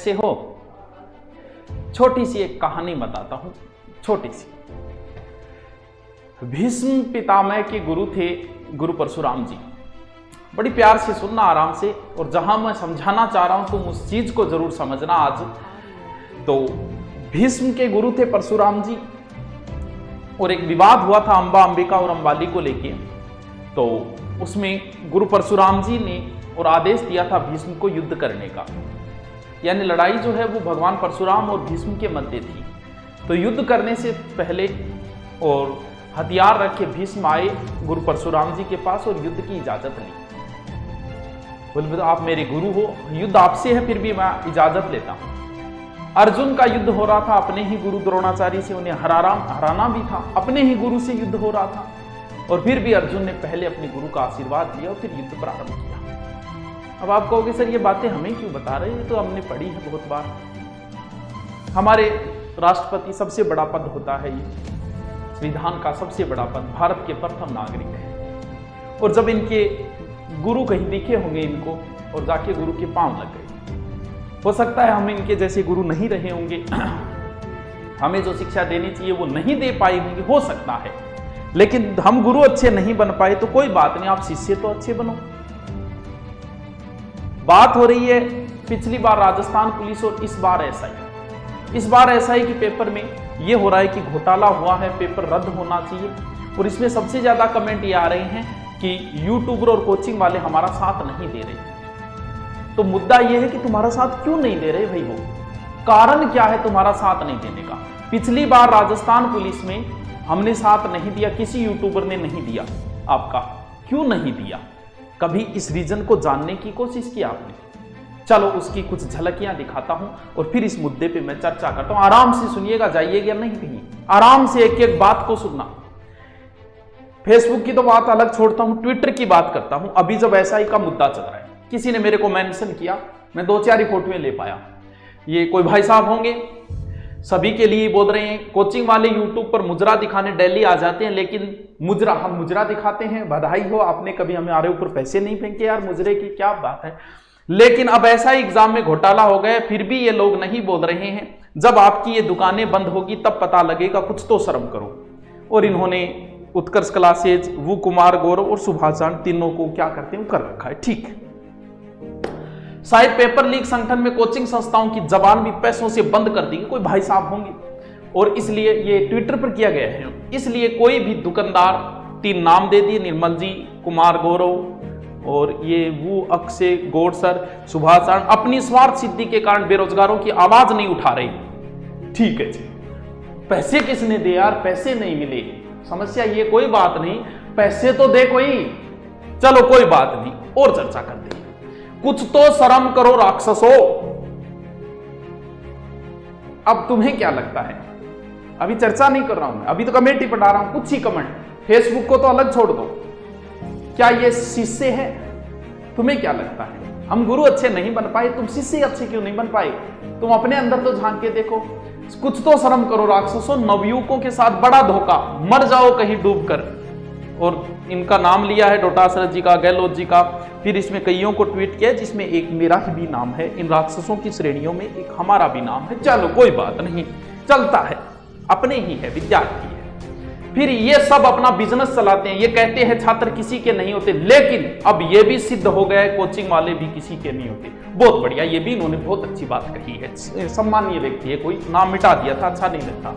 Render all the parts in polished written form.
कैसे हो? छोटी सी एक कहानी बताता हूं, छोटी सी। भीष्म पितामह के गुरु थे गुरु परशुराम जी। बड़ी प्यार से सुनना, आराम से, और जहां मैं समझाना चाह रहा हूं तुम उस चीज को जरूर समझना आज। तो भीष्म के गुरु थे परशुराम जी, और एक विवाद हुआ था अंबा, अंबिका और अंबाली को लेके। तो उसमें गुरु परशुराम जी ने और आदेश दिया था भीष्म को युद्ध करने का, यानी लड़ाई जो है वो भगवान परशुराम और भीष्म के मध्य थी। तो युद्ध करने से पहले और हथियार रख के भीष्म आए गुरु परशुराम जी के पास और युद्ध की इजाजत ली। बोले आप मेरे गुरु हो, युद्ध आपसे है, फिर भी मैं इजाजत लेता हूं। अर्जुन का युद्ध हो रहा था अपने ही गुरु द्रोणाचार्य से, उन्हें हराना भी था, अपने ही गुरु से युद्ध हो रहा था, और फिर भी अर्जुन ने पहले अपने गुरु का आशीर्वाद लिया और फिर युद्ध प्रारंभ किया। अब आप कहोगे सर ये बातें हमें क्यों बता रहे हैं, तो हमने पढ़ी है बहुत बार। हमारे राष्ट्रपति सबसे बड़ा पद होता है, ये संविधान का सबसे बड़ा पद, भारत के प्रथम नागरिक है। और जब इनके गुरु कहीं दिखे होंगे इनको और जाके गुरु के पांव लग गए, हो सकता है हम इनके जैसे गुरु नहीं रहे होंगे, हमें जो शिक्षा देनी चाहिए वो नहीं दे पाए होंगे, हो सकता है, लेकिन हम गुरु अच्छे नहीं बन पाए तो कोई बात नहीं, आप शिष्य तो अच्छे बनो। बात हो रही है पिछली बार राजस्थान पुलिस और इस बार एसआई। इस बार एसआई के पेपर में यह हो रहा है कि घोटाला हुआ है, पेपर रद्द होना चाहिए। और इसमें सबसे ज्यादा कमेंट ये आ रहे हैं कि यूट्यूबर और कोचिंग वाले हमारा साथ नहीं दे रहे। तो मुद्दा यह है कि तुम्हारा साथ क्यों नहीं दे रहे भाई, वो कारण क्या है तुम्हारा साथ नहीं देने का? पिछली बार राजस्थान पुलिस में हमने साथ नहीं दिया, किसी यूट्यूबर ने नहीं दिया, आपका क्यों नहीं दिया? कभी इस रीजन को जानने की कोशिश की आपने? चलो उसकी कुछ झलकियां दिखाता हूं और फिर इस मुद्दे पे मैं चर्चा करता हूं। आराम से सुनिएगा, जाइएगा नहीं कहीं, आराम से एक एक बात को सुनना। फेसबुक की तो बात अलग छोड़ता हूं, ट्विटर की बात करता हूं। अभी जब एसआई का मुद्दा चल रहा है, किसी ने मेरे को मेंशन किया, मैं 2-4 ही फोटोएं ले पाया। ये कोई भाई साहब होंगे, सभी के लिए बोल रहे हैं, कोचिंग वाले यूट्यूब पर मुजरा दिखाने दिल्ली आ जाते हैं, लेकिन मुजरा, हम मुजरा दिखाते हैं, बधाई हो, आपने कभी हमारे ऊपर पैसे नहीं फेंके यार, मुजरे की क्या बात है। लेकिन अब ऐसा एग्जाम में घोटाला हो गया, फिर भी ये लोग नहीं बोल रहे हैं। जब आपकी ये दुकानें बंद होगी तब पता लगेगा, कुछ तो शर्म करो। और इन्होंने उत्कर्ष क्लासेज, वो कुमार गौरव और सुभाष चांद तीनों को क्या करते हैं कर रखा है, ठीक है। शायद पेपर लीक संगठन में कोचिंग संस्थाओं की जबान भी पैसों से बंद कर दी, कोई भाई साहब होंगे, और इसलिए ये ट्विटर पर किया गया है। इसलिए कोई भी दुकानदार, 3 नाम दे दिए, निर्मल जी, कुमार गौरव और ये वो अक्षय गौड़ सर, सुभाष चांद, अपनी स्वार्थ सिद्धि के कारण बेरोजगारों की आवाज नहीं उठा रहे। ठीक है जी, पैसे किसने दे यार, पैसे नहीं मिले, समस्या ये कोई बात नहीं, पैसे तो दे कोई, चलो कोई बात नहीं, और चर्चा कर दे। कुछ तो शर्म करो राक्षसों। अब तुम्हें क्या लगता है, अभी चर्चा नहीं कर रहा हूं मैं, अभी तो कमेंट ही पढ़ा रहा हूं, कुछ ही कमेंट, फेसबुक को तो अलग छोड़ दो। क्या ये शिष्य है? तुम्हें क्या लगता है, हम गुरु अच्छे नहीं बन पाए, तुम शिष्य अच्छे क्यों नहीं बन पाए? तुम अपने अंदर तो झांक के देखो, कुछ तो शर्म करो राक्षसों। नवयुवकों के साथ बड़ा धोखा, मर जाओ कहीं डूबकर। और इनका नाम लिया है डोटासरा जी का, गहलोत जी का, फिर इसमें कईयों को ट्वीट किया जिसमें एक मेरा भी नाम है। इन राक्षसों की श्रेणियों में एक हमारा भी नाम है, चलो कोई बात नहीं, चलता है, अपने ही है, विद्यार्थी है। फिर ये सब अपना बिजनेस चलाते हैं, ये कहते हैं छात्र किसी के नहीं होते, लेकिन अब ये भी सिद्ध हो गया है कोचिंग वाले भी किसी के नहीं होते। बहुत बढ़िया, ये भी इन्होंने बहुत अच्छी बात कही है, सम्मानीय व्यक्ति है, कोई नाम मिटा दिया था, अच्छा नहीं लगता।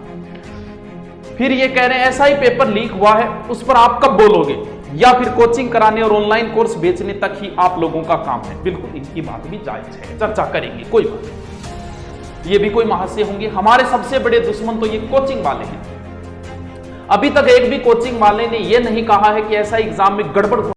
फिर ये कह रहे हैं ऐसा ही पेपर लीक हुआ है, उस पर आप कब बोलोगे, या फिर कोचिंग कराने और ऑनलाइन कोर्स बेचने तक ही आप लोगों का काम है। बिल्कुल इनकी बात भी जायज है, चर्चा करेंगे, कोई बात नहीं। ये भी कोई महाशय होंगे, हमारे सबसे बड़े दुश्मन तो ये कोचिंग वाले हैं। अभी तक एक भी कोचिंग वाले ने ये नहीं कहा है कि ऐसा एग्जाम में गड़बड़